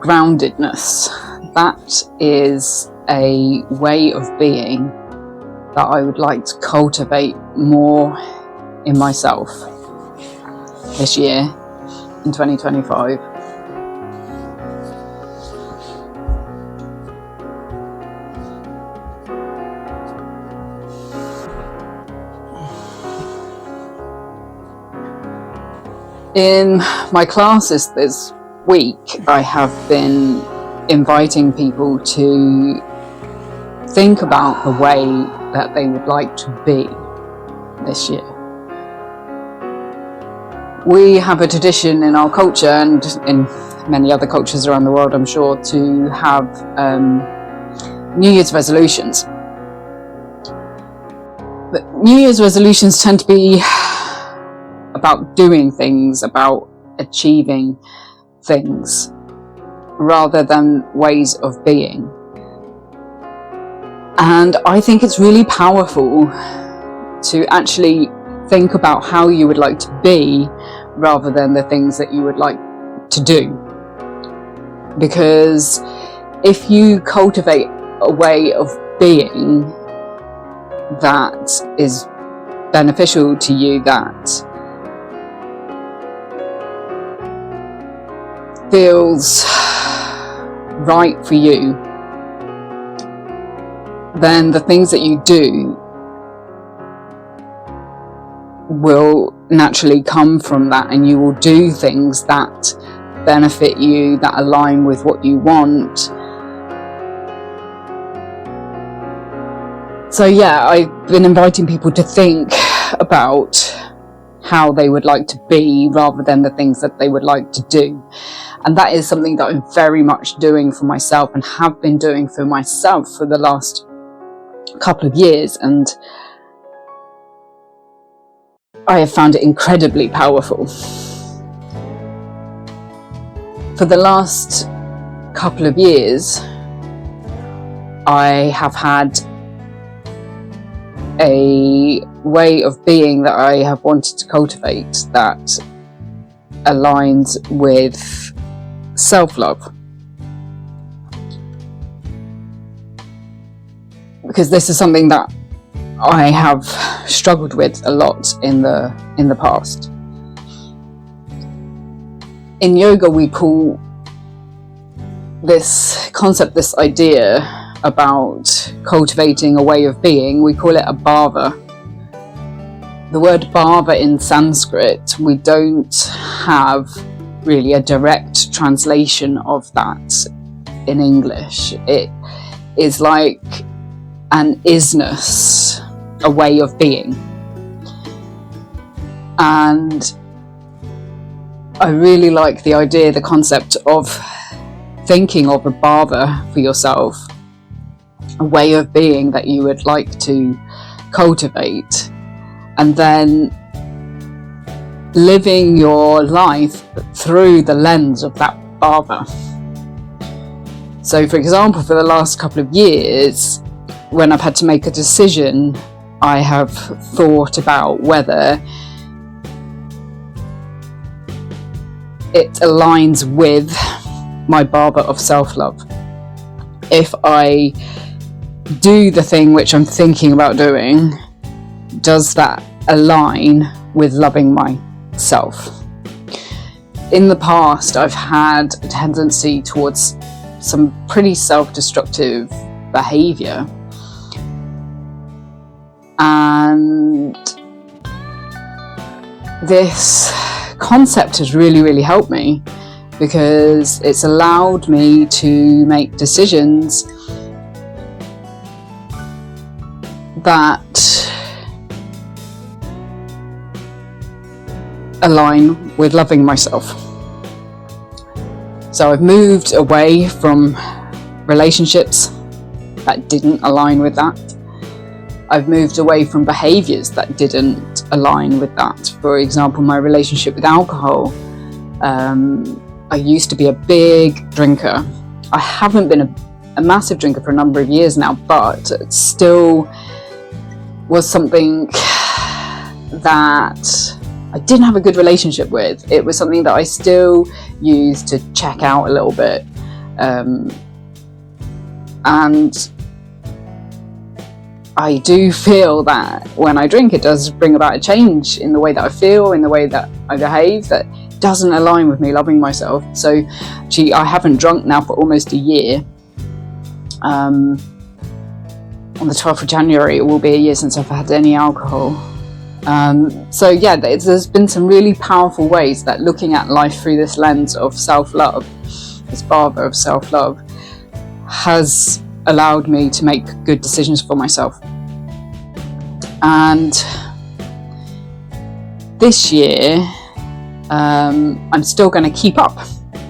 Groundedness. That is a way of being that I would like to cultivate more in myself this year, in 2025. In my classes this week, I have been inviting people to think about the way that they would like to be this year. We have a tradition in our culture, and in many other cultures around the world, I'm sure, to have New Year's resolutions. But New Year's resolutions tend to be about doing things, about achieving things, rather than ways of being. And I think it's really powerful to actually think about how you would like to be rather than the things that you would like to do. Because if you cultivate a way of being that is beneficial to you, that feels right for you, then the things that you do will naturally come from that, and you will do things that benefit you, that align with what you want. So yeah, I've been inviting people to think about how they would like to be rather than the things that they would like to do. And that is something that I'm very much doing for myself, and have been doing for myself for the last couple of years, and I have found it incredibly powerful. For the last couple of years, I have had a way of being that I have wanted to cultivate that aligns with self-love. Because this is something that I have struggled with a lot in the past. In yoga, we call this concept, this idea about cultivating a way of being, we call it a bhava. The word bhava in Sanskrit, we don't have really a direct translation of that in English. It is like an isness, a way of being. And I really like the idea, the concept of thinking of a bhava for yourself, a way of being that you would like to cultivate, and then living your life through the lens of that bhava. So for example, for the last couple of years, when I've had to make a decision, I have thought about whether it aligns with my bhava of self-love. If I do the thing which I'm thinking about doing, does that align with loving myself? In the past, I've had a tendency towards some pretty self-destructive behaviour, and this concept has really helped me, because it's allowed me to make decisions that align with loving myself. So I've moved away from relationships that didn't align with that. I've moved away from behaviours that didn't align with that. For example, my relationship with alcohol. I used to be a big drinker. I haven't been a massive drinker for a number of years now, but it still was something that I didn't have a good relationship with. It was something that I still used to check out a little bit. And I do feel that when I drink, it does bring about a change in the way that I feel, in the way that I behave, that doesn't align with me loving myself. So actually, I haven't drunk now for almost a year. On the 12th of January, it will be a year since I've had any alcohol. So yeah, there's been some really powerful ways that looking at life through this lens of self-love, this Bhava of self-love, has allowed me to make good decisions for myself. And this year, I'm still going to keep up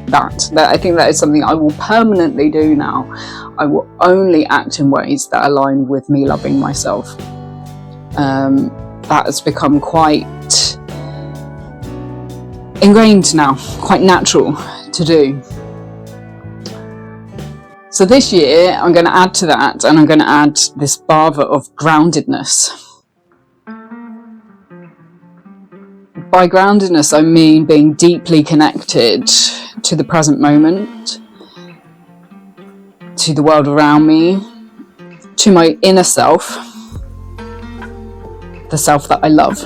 that. I think that is something I will permanently do now. I will only act in ways that align with me loving myself. That has become quite ingrained now, quite natural to do. So this year, I'm going to add to that, and I'm going to add this Bhava of groundedness. By groundedness, I mean being deeply connected to the present moment, to the world around me, to my inner self, the self that I love.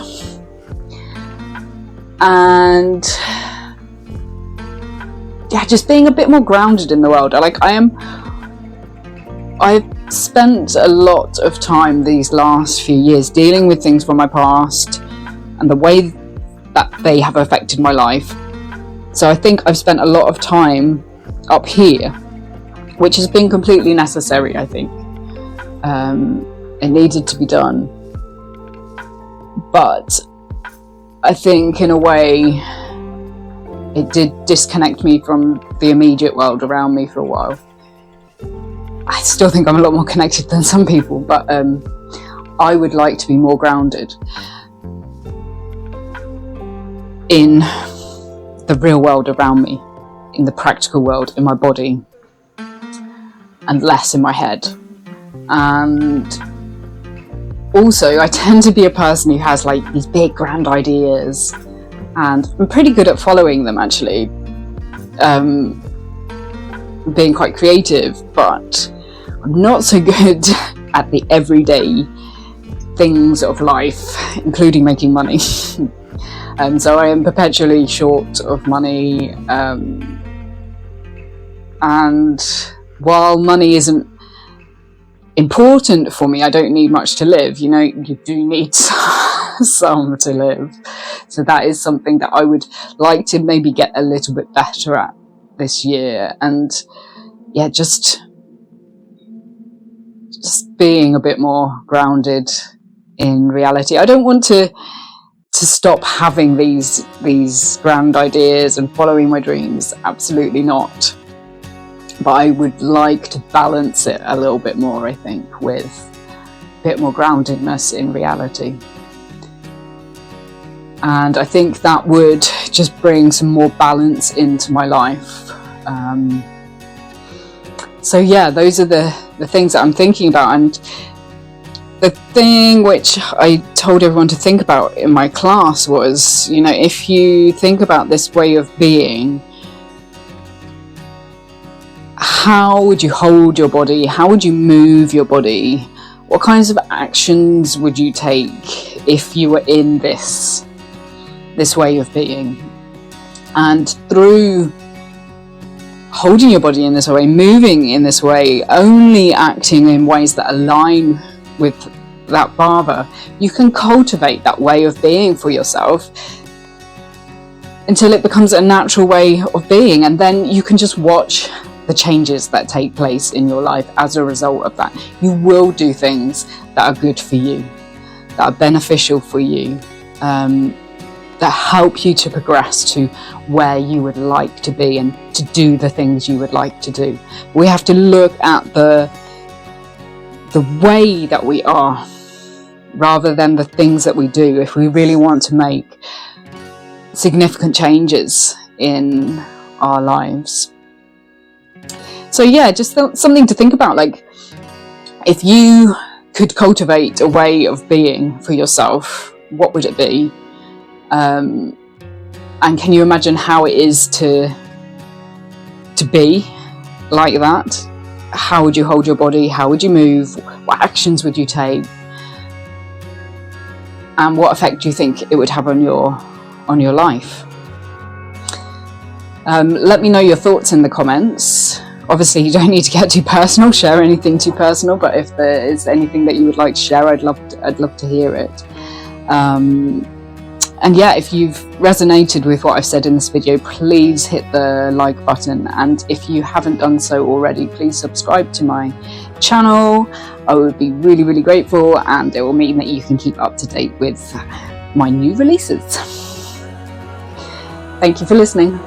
And yeah, just being a bit more grounded in the world. I've spent a lot of time these last few years dealing with things from my past and the way that they have affected my life. So I think I've spent a lot of time up here, which has been completely necessary, I think. It needed to be done. But I think in a way it did disconnect me from the immediate world around me for a while. I still think I'm a lot more connected than some people, but I would like to be more grounded in the real world around me, in the practical world, in my body, and less in my head. And also, I tend to be a person who has like these big grand ideas, and I'm pretty good at following them, actually, being quite creative, but I'm not so good at the everyday things of life, including making money. So I am perpetually short of money, and while money isn't important for me, I don't need much to live. You know, you do need some to live. So that is something that I would like to maybe get a little bit better at this year. And yeah, just being a bit more grounded in reality. I don't want to stop having these grand ideas and following my dreams. Absolutely not. But I would like to balance it a little bit more, I think, with a bit more groundedness in reality. And I think that would just bring some more balance into my life. So yeah, those are the things that I'm thinking about. And the thing which I told everyone to think about in my class was, you know, if you think about this way of being, how would you hold your body? How would you move your body? What kinds of actions would you take if you were in this way of being? And through holding your body in this way, moving in this way, only acting in ways that align with that Bhava, you can cultivate that way of being for yourself until it becomes a natural way of being. And then you can just watch the changes that take place in your life as a result of that. You will do things that are good for you, that are beneficial for you, that help you to progress to where you would like to be and to do the things you would like to do. We have to look at the way that we are rather than the things that we do if we really want to make significant changes in our lives. So yeah, just something to think about. Like, if you could cultivate a way of being for yourself, what would it be? And can you imagine how it is to be like that, how would you hold your body? How would you move? What actions would you take? And what effect do you think it would have on your life? Let me know your thoughts in the comments. Obviously, you don't need to get too personal, share anything too personal, but if there is anything that you would like to share, I'd love to hear it. And yeah, if you've resonated with what I've said in this video, please hit the like button. And if you haven't done so already, please subscribe to my channel. I would be really, really grateful, and it will mean that you can keep up to date with my new releases. Thank you for listening.